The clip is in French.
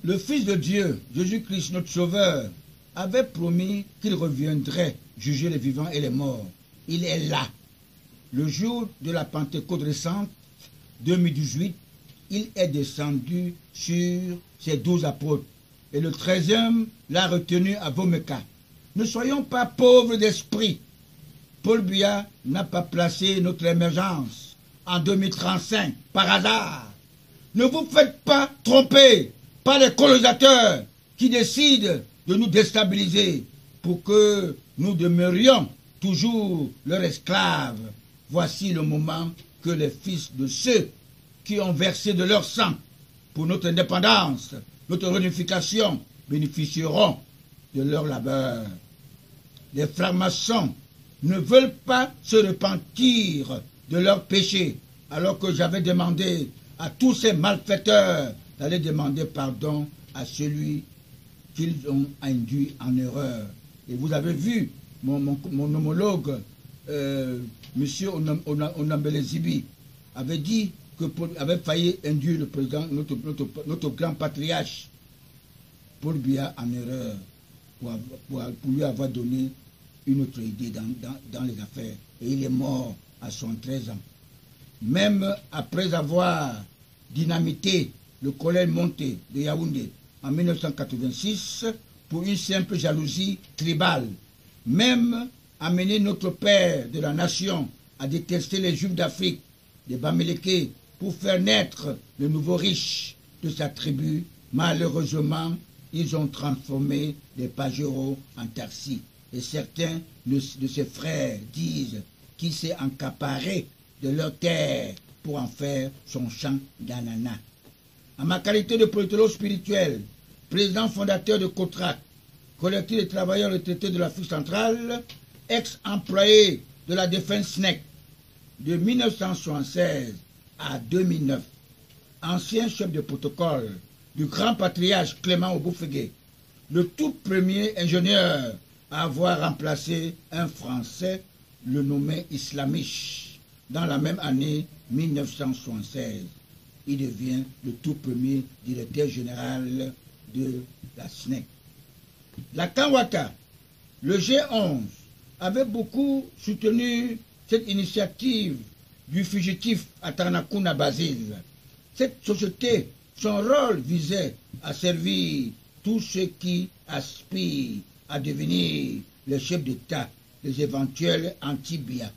Le Fils de Dieu, Jésus-Christ, notre Sauveur, avait promis qu'il reviendrait juger les vivants et les morts. Il est là. Le jour de la Pentecôte récente, 2018, il est descendu sur ses 12 apôtres. Et le 13e l'a retenu à Vomeka. Ne soyons pas pauvres d'esprit. Paul Biya n'a pas placé notre émergence en 2035 par hasard. Ne vous faites pas tromper par les colonisateurs qui décident de nous déstabiliser pour que nous demeurions toujours leurs esclaves. Voici le moment que les fils de ceux qui ont versé de leur sang pour notre indépendance, notre réunification, bénéficieront de leur labeur. Les francs-maçons ne veulent pas se repentir de leurs péchés, alors que j'avais demandé à tous ces malfaiteurs d'aller demander pardon à celui qu'ils ont induit en erreur. Et vous avez vu mon homologue, M. Onambele-Zibi, avait dit que avait failli induire le président, notre grand patriarche, Paul Biya, en erreur, pour lui avoir donné une autre idée dans les affaires. Et il est mort à 73 ans. Même après avoir dynamité le collège Monté de Yaoundé en 1986 pour une simple jalousie tribale, même amener notre père de la nation à détester les Juifs d'Afrique, les Bamileke, pour faire naître le nouveau riche de sa tribu, malheureusement, ils ont transformé les Pajero en taxis. Et certains de ses frères disent qu'il s'est accaparé de leur terre pour en faire son champ d'ananas. En ma qualité de politologue spirituel, président fondateur de COTRAC, collectif des travailleurs retraités de l'Afrique centrale, ex-employé de la défense SNEC de 1976 à 2009, ancien chef de protocole du grand patriarche Clément Oboufégué, le tout premier ingénieur à avoir remplacé un Français, le nommé Islamiche, dans la même année 1976. Il devient le tout premier directeur général de la SNEC. La Kanwata, le G11, avait beaucoup soutenu cette initiative du fugitif Atanakuna Basile. Cette société, son rôle visait à servir tous ceux qui aspirent à devenir les chefs d'État, les éventuels anti-Biya.